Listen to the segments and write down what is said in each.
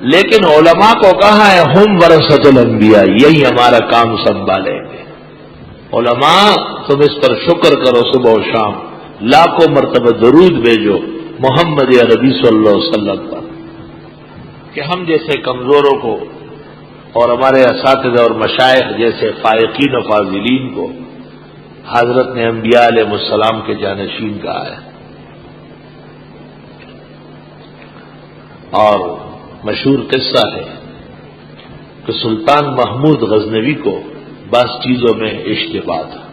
لیکن علماء کو کہا ہے ہم ورثۃ الانبیاء، یہی ہمارا کام سنبھالیں گے۔ علماء تم اس پر شکر کرو صبح و شام، لاکھوں مرتبہ درود بھیجو محمد عربی صلی اللہ علیہ وسلم پر، کہ ہم جیسے کمزوروں کو اور ہمارے اساتذہ اور مشائخ جیسے فائقین و فاضلین کو حضرت نے انبیاء علیہ السلام کے جانشین کہا ہے۔ اور مشہور قصہ ہے کہ سلطان محمود غزنوی کو بعض چیزوں میں اشتباہ تھا،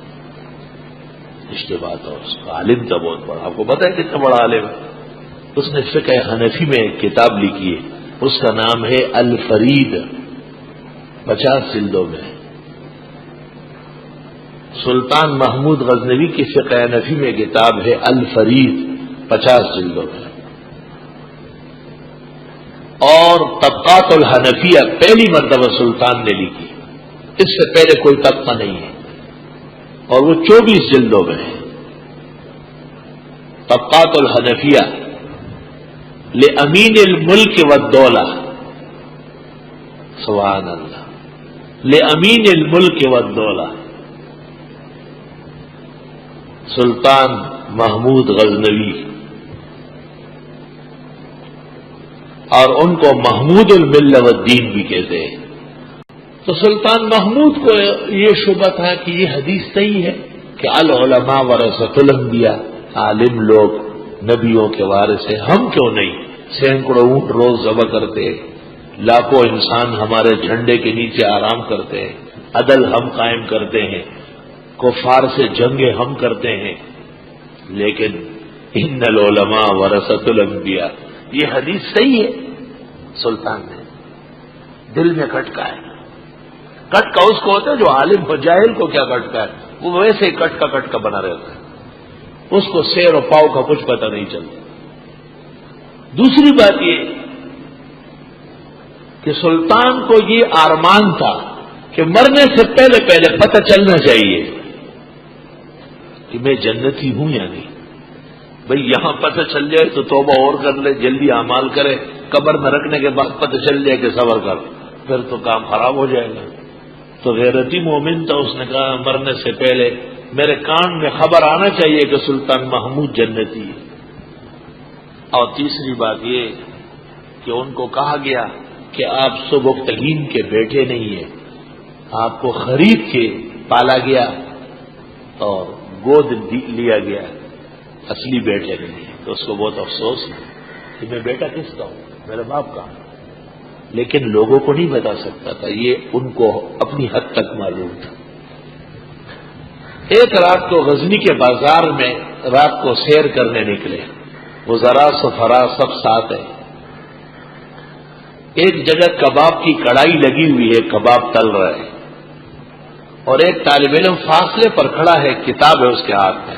اور اس کا عالم تھا بہت بڑا، آپ کو پتا ہے کتنا بڑا عالم ہے۔ اس نے فقہ حنفی میں ایک کتاب لکھی ہے، اس کا نام ہے الفرید، 50 جلدوں میں۔ سلطان محمود غزنوی کی فقہ حنفی میں کتاب ہے الفرید، 50 جلدوں میں۔ اور طبقات الحنفیہ پہلی مرتبہ سلطان نے لکھی، اس سے پہلے کوئی طبقہ نہیں ہے، اور وہ 24 جلدوں میں ہے۔ طبقات الحنفیہ لامین الملک والدولہ، سبحان اللہ، لامین الملک والدولہ، سلطان محمود غزنوی، اور ان کو محمود المل والدین بھی کہتے ہیں۔ تو سلطان محمود کو یہ شبہ تھا کہ یہ حدیث صحیح ہے کہ العلماء ورثۃ الانبیاء، عالم لوگ نبیوں کے وارث ہیں، ہم کیوں نہیں؟ سینکڑوں اونٹ روز ذبح کرتے ہیں، لاکھوں انسان ہمارے جھنڈے کے نیچے آرام کرتے ہیں، عدل ہم قائم کرتے ہیں، کفار سے جنگیں ہم کرتے ہیں، لیکن ان العلماء ورثۃ الانبیاء، یہ حدیث صحیح ہے۔ سلطان نے دل میں کٹکا ہے، کٹکا اس کو ہوتا ہے جو عالم ہو، جاہل کو کیا کٹکا ہے، وہ ویسے ہی کٹکا بنا رہتا ہے، اس کو سیر و پاؤ کا کچھ پتہ نہیں چلتا۔ دوسری بات یہ کہ سلطان کو یہ ارمان تھا کہ مرنے سے پہلے پتہ چلنا چاہیے کہ میں جنتی ہوں یا نہیں۔ بھئی یہاں پتہ چل جائے تو توبہ اور کر لے، جلدی اعمال کرے، قبر میں رکھنے کے بعد پتہ چل جائے کہ صبر کر، پھر تو کام خراب ہو جائے گا۔ تو غیرتی مومن تھا، اس نے کہا مرنے سے پہلے میرے کان میں خبر آنا چاہیے کہ سلطان محمود جنتی ہے۔ اور تیسری بات یہ کہ ان کو کہا گیا کہ آپ سبکتگین کے بیٹے نہیں ہیں، آپ کو خرید کے پالا گیا اور گود لیا گیا، اصلی بیٹے نہیں ہے۔ تو اس کو بہت افسوس ہے کہ میں بیٹا کس کا ہوں، میرے باپ کا، لیکن لوگوں کو نہیں بتا سکتا تھا، یہ ان کو اپنی حد تک معلوم تھا۔ ایک رات کو غزنی کے بازار میں رات کو سیر کرنے نکلے، وزراء سفراء سب ساتھ ہیں۔ ایک جگہ کباب کی کڑائی لگی ہوئی ہے، کباب تل رہا ہے، اور ایک طالب علم فاصلے پر کھڑا ہے، کتاب ہے اس کے ہاتھ میں۔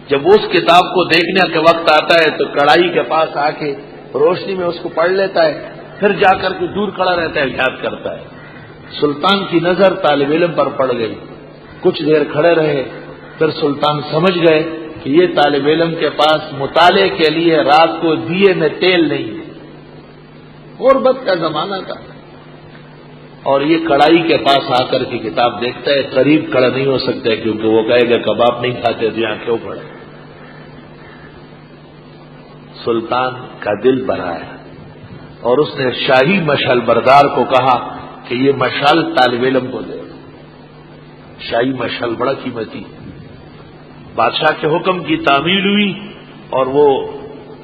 جب اس کتاب کو دیکھنے کا وقت آتا ہے تو کڑائی کے پاس آ کے روشنی میں اس کو پڑھ لیتا ہے، پھر جا کر کے دور کھڑا رہتا ہے، یاد کرتا ہے۔ سلطان کی نظر طالب علم پر پڑ گئی، کچھ دیر کھڑے رہے، پھر سلطان سمجھ گئے کہ یہ طالب علم کے پاس مطالعے کے لیے رات کو دیے میں تیل نہیں ہے، غربت کا زمانہ تھا، اور یہ کڑائی کے پاس آ کر کے کتاب دیکھتا ہے، قریب کھڑا نہیں ہو سکتا ہے کیونکہ وہ کہے گا کباب نہیں کھاتے تو یہاں کیوں کھڑے۔ سلطان کا دل بھرا ہے، اور اس نے شاہی مشعل بردار کو کہا کہ یہ مشعل طالب علم کو دے۔ شاہی مشعل بڑا قیمتی، بادشاہ کے حکم کی تعمیل ہوئی، اور وہ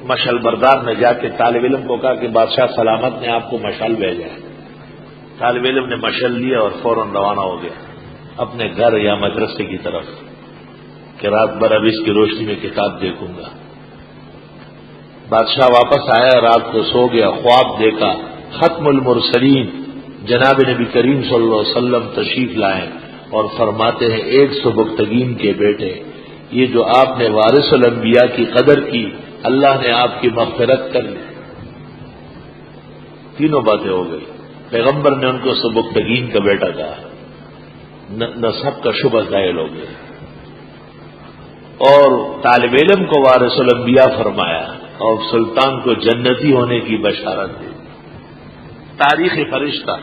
مشعل بردار نے جا کے طالب علم کو کہا کہ بادشاہ سلامت نے آپ کو مشعل بھیجا ہے۔ طالب علم نے مشعل لیا اور فوراً روانہ ہو گیا اپنے گھر یا مدرسے کی طرف کہ رات بھر اب اس کی روشنی میں کتاب دیکھوں گا۔ بادشاہ واپس آیا، رات کو سو گیا، خواب دیکھا، ختم المرسلین جناب نبی کریم صلی اللہ علیہ وسلم تشریف لائے اور فرماتے ہیں، ایک سبکتگین کے بیٹے، یہ جو آپ نے وارث الانبیاء کی قدر کی، اللہ نے آپ کی مغفرت کر لی۔ تینوں باتیں ہو گئی، پیغمبر نے ان کو سبکتگین کا بیٹا کہا، نسب کا شبہ زائل ہو گیا، اور طالب علم کو وارث الانبیاء فرمایا، اور سلطان کو جنتی ہونے کی بشارت دی۔ تاریخ فرشتہ